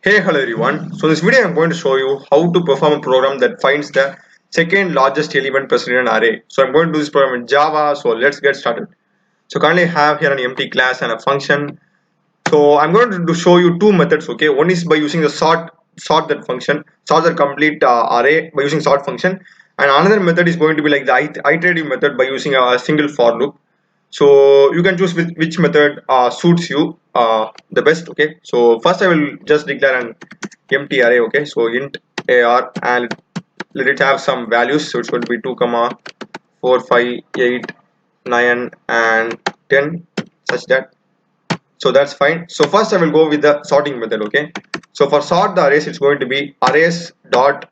Hey, hello everyone. So in this video I'm going to show you how to perform a program that finds the second largest element present in an array. So I'm going to do this program in Java. So let's get started. So currently I have here an empty class and a function. So I'm going to show you two methods. Okay, one is by using the sort that function, sort that complete array by using sort function, and another method is going to be like the iterative method by using a single for loop. So you can choose which method suits you the best. Okay, so first I will just declare an empty array. Okay, so int ar, and let it have some values. So it's going to be 2 comma 4 5 8 9 and 10, such that. So that's fine. So first I will go with the sorting method. Okay, so for sort the arrays, it's going to be arrays dot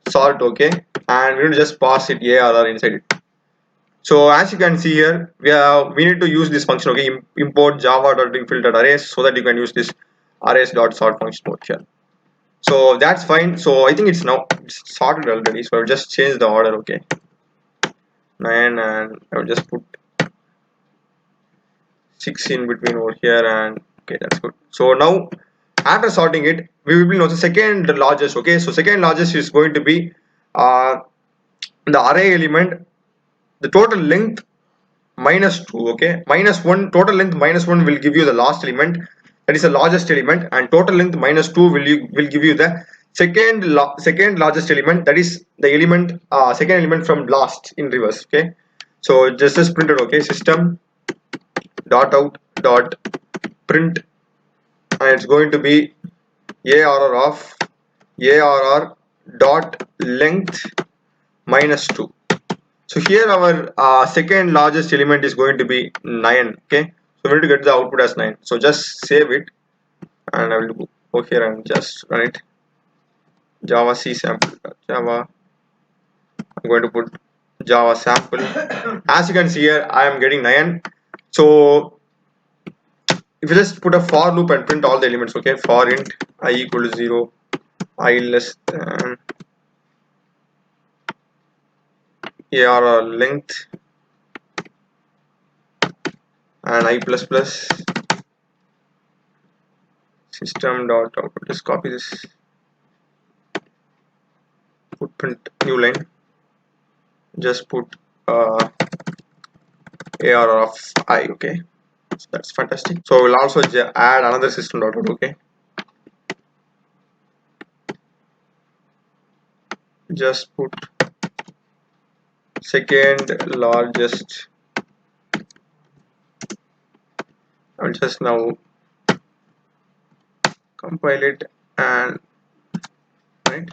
sort. Okay, and we will just pass it arr inside it. So as you can see here, we need to use this function. Okay, import java.filter.arrays, so that you can use this arrays.sort function over here. So that's fine. So I think it's sorted already. So I'll just change the order. Okay, 9, and I will just put 6 in between over here, and okay, that's good. So now after sorting it, we will know the second largest. Okay, so second largest is going to be uh, the array element, the total length minus 2. Okay, minus 1, total length minus 1 will give you the last element, that is the largest element, and total length minus 2 will give you the second largest element, that is the element second element from last in reverse. Okay, so just as printed. Okay, system dot out dot print, and it's going to be arr of arr dot length minus 2. So here our second largest element is going to be 9. Okay, so we need to get the output as 9. So just save it, and I will go here and just run it. Java c sample java. I'm going to put Java sample. As you can see here, I am getting 9. So if you just put a for loop and print all the elements. Okay, for int I equal to 0, I less than arr length, and I plus plus system dot output. Just copy this, put print new line, just put arr of I. Okay, so that's fantastic. So we'll also add another system dot out. Okay, just put second largest. I'll just now compile it and right.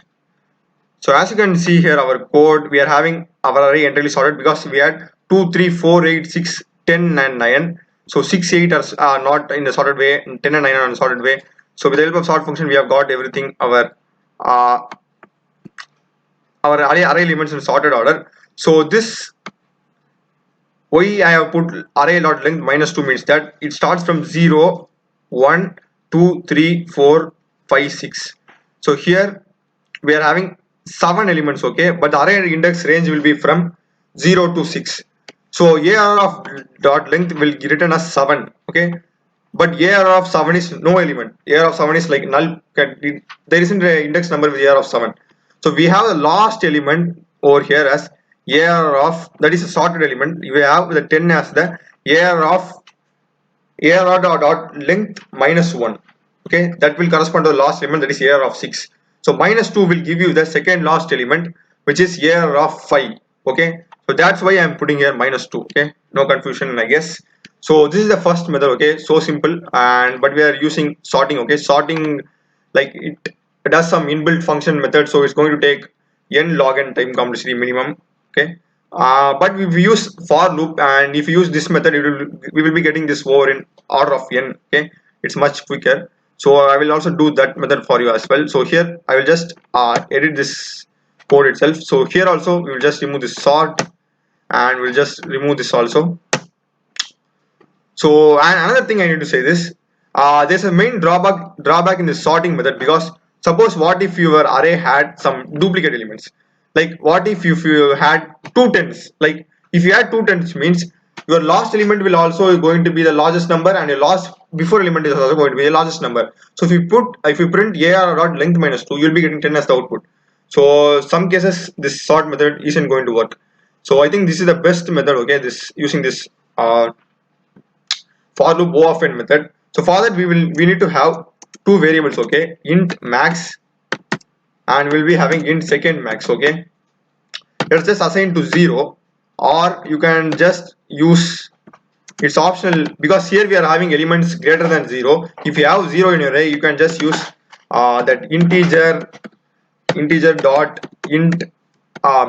So as you can see here, our code, we are having our array entirely sorted because we had 2 3 4 8 6 10 and 9. So 6 8 are not in the sorted way, 10 and 9 are in the sorted way. So with the help of sort function, we have got everything, uh, our array elements in sorted order. So this, why I have put array dot length minus 2 means that it starts from 0 1 2 3 4 5 6. So here we are having 7 elements. Okay, but the array index range will be from 0 to 6. So arr of dot length will be written as 7. Okay, but arr of 7 is no element. Arr of 7 is like null. There isn't an index number with arr of 7. So we have the last element over here as arr of, that is a sorted element. We have the 10 as the arr of dot length minus 1. Okay, that will correspond to the last element, that is arr of 6. So minus 2 will give you the second last element, which is arr of 5. Okay, so that's why I'm putting here minus 2. Okay, no confusion, I guess. So this is the first method. Okay, so simple, and but we are using sorting. Okay, sorting, like it does some inbuilt function method, so it's going to take n log n time complexity minimum. Okay, but if we use for loop, and if you use this method, we will be getting this over in order of n. Okay, it's much quicker. So I will also do that method for you as well. So here I will just edit this code itself. So here also we will just remove this sort, and we'll just remove this also. So, and another thing I need to say this, there's a main drawback in the sorting method, because suppose what if your array had some duplicate elements, like what if you had two tens, like if you had two tens means your last element will also going to be the largest number, and your last before element is also going to be the largest number. So if you print AR dot length minus 2, you'll be getting 10 as the output. So some cases this sort method isn't going to work. So I think this is the best method, okay, this using this for loop O of n method. So for that we need to have two variables, okay, int max, and we'll be having int second max, okay. Let's just assign to 0, or you can just use, it's optional because here we are having elements greater than 0. If you have 0 in your array, you can just use that integer dot int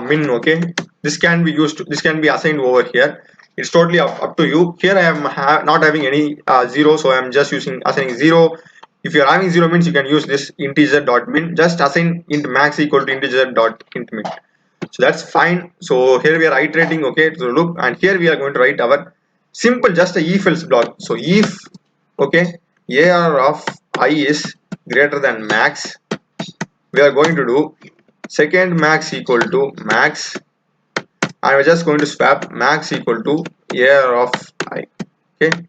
min, okay. This can be used, this can be assigned over here. It's totally up to you. Here I am not having any 0, so I am just using assigning 0. If you are having 0 means you can use this integer dot min, just assign int max equal to integer dot int min. So that's fine. So here we are iterating, okay, to the loop, and here we are going to write our simple just a if else block. So if, okay, AR of I is greater than max, we are going to do second max equal to max, and we're just going to swap max equal to AR of I, okay,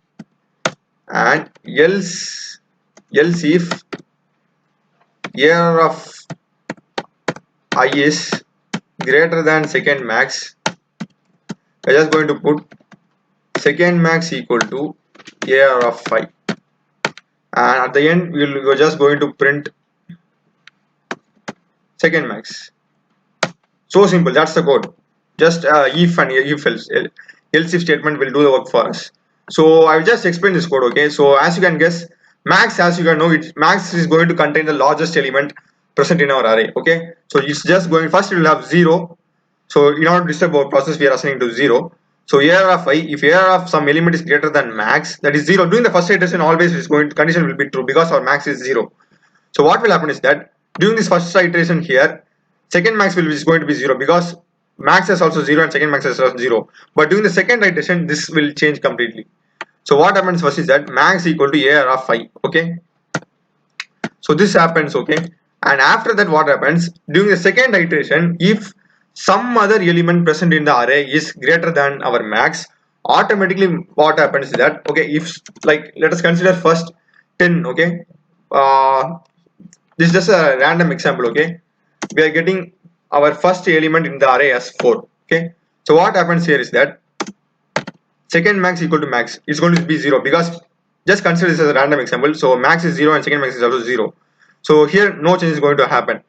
and else if AR of I is greater than second max, we're just going to put second max equal to AR of 5, and at the end we're just going to print second max. So simple, that's the code. Just if and if else if statement will do the work for us. So I will just explain this code, okay. So as you can guess, max, as you can know, max is going to contain the largest element present in our array, okay. So it's just going, first it will have 0. So in order to disturb our process, we are assigning to 0. So AR of I, if AR of some element is greater than max, that is 0, during the first iteration always is going to, condition will be true because our max is 0. So what will happen is that during this first iteration here, second max is going to be 0 because max is also 0 and second max is also 0. But during the second iteration, this will change completely. So what happens first is that max equal to AR of I, okay. So this happens, okay. And after that, what happens during the second iteration, if some other element present in the array is greater than our max, automatically what happens is that, okay, if, like, let us consider first 10, okay. This is just a random example, okay. We are getting our first element in the array as 4, okay. So what happens here is that second max equal to max is going to be 0 because, just consider this as a random example, so max is 0 and second max is also 0. So here no change is going to happen.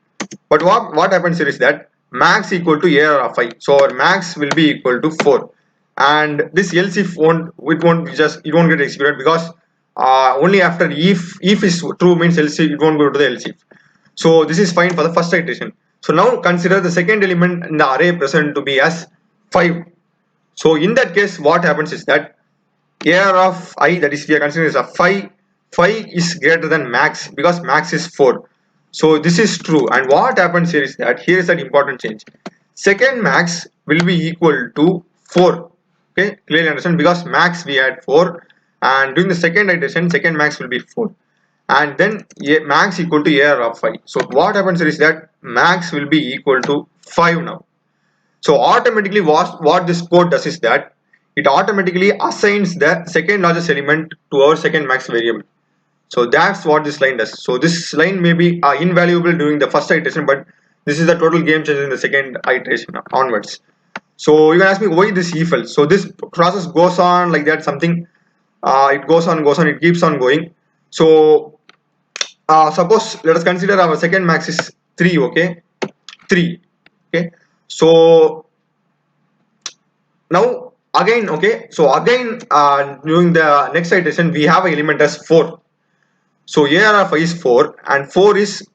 But what happens here is that max equal to AR of I, so our max will be equal to 4, and this else if it won't get executed because only after if is true means else it won't go to the else if. So this is fine for the first iteration. So now consider the second element in the array present to be as 5. So in that case, what happens is that AR of I, that is we are considering as a 5 is greater than max because max is 4. So this is true, and what happens here is that here is an important change. Second max will be equal to 4. Okay, clearly understand, because max we had 4, and during the second iteration, second max will be 4, and then max equal to AR of 5. So what happens here is that max will be equal to 5 now. So automatically what this code does is that it automatically assigns the second largest element to our second max variable. So that's what this line does. So this line may be invaluable during the first iteration, but this is the total game changer in the second iteration onwards. So you can ask me why this if else. So this process goes on like that, something it goes on, it keeps on going. So suppose let us consider our second max is 3, okay, 3, okay. So now again, okay, so again during the next iteration we have an element as 4. So AR of I is 4 and 4 is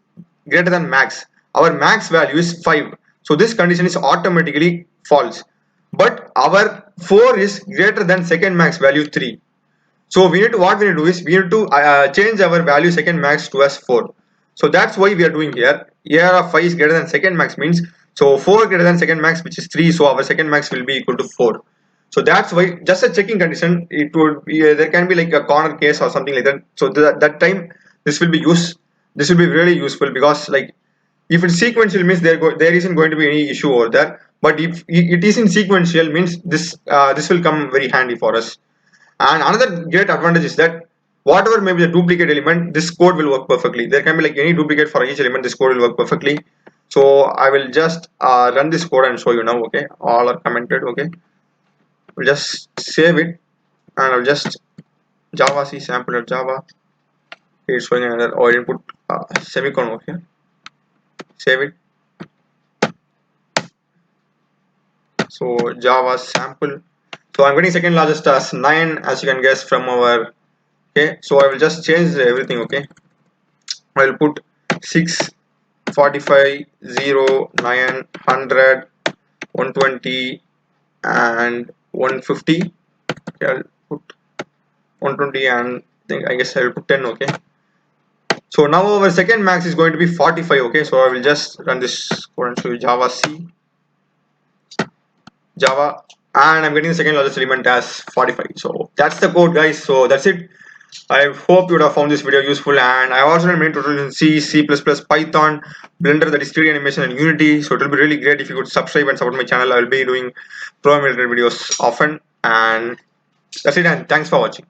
greater than max. Our max value is 5. So this condition is automatically false. But our 4 is greater than second max value 3. So we need to, what we need to do is we need to change our value second max to as 4. So that's why we are doing here. AR of 5 is greater than second max means, so 4 greater than second max, which is 3. So our second max will be equal to 4. So that's why, just a checking condition, it would be there can be like a corner case or something like that. So that time this will be really useful, because like if it's sequential means there isn't going to be any issue over there. but if it is in sequential, means this will come very handy for us. And another great advantage is that whatever may be the duplicate element, this code will work perfectly. There can be like any duplicate for each element, this code will work perfectly. So I will just run this code and show you now. Okay, all are commented. Okay, we'll just save it, and I'll just java c sample java. It's showing another or input semicolon. Okay, save it. So java sample. So I'm getting second largest as 9, as you can guess from our. Okay, so I will just change everything. Okay, I will put 6, 45, 0, 9, 100, 120 and 150. Okay, I'll put 120 and I guess I'll put 10. Okay, so now our second max is going to be 45. Okay, so I will just run this code and show you java c java, and I'm getting the second largest element as 45. So that's the code, guys. So that's it. I hope you would have found this video useful, and I also done many tutorials in C, C++, Python, Blender, that is 3D animation, and Unity. So it will be really great if you could subscribe and support my channel. I will be doing programming related videos often, and that's it, and thanks for watching.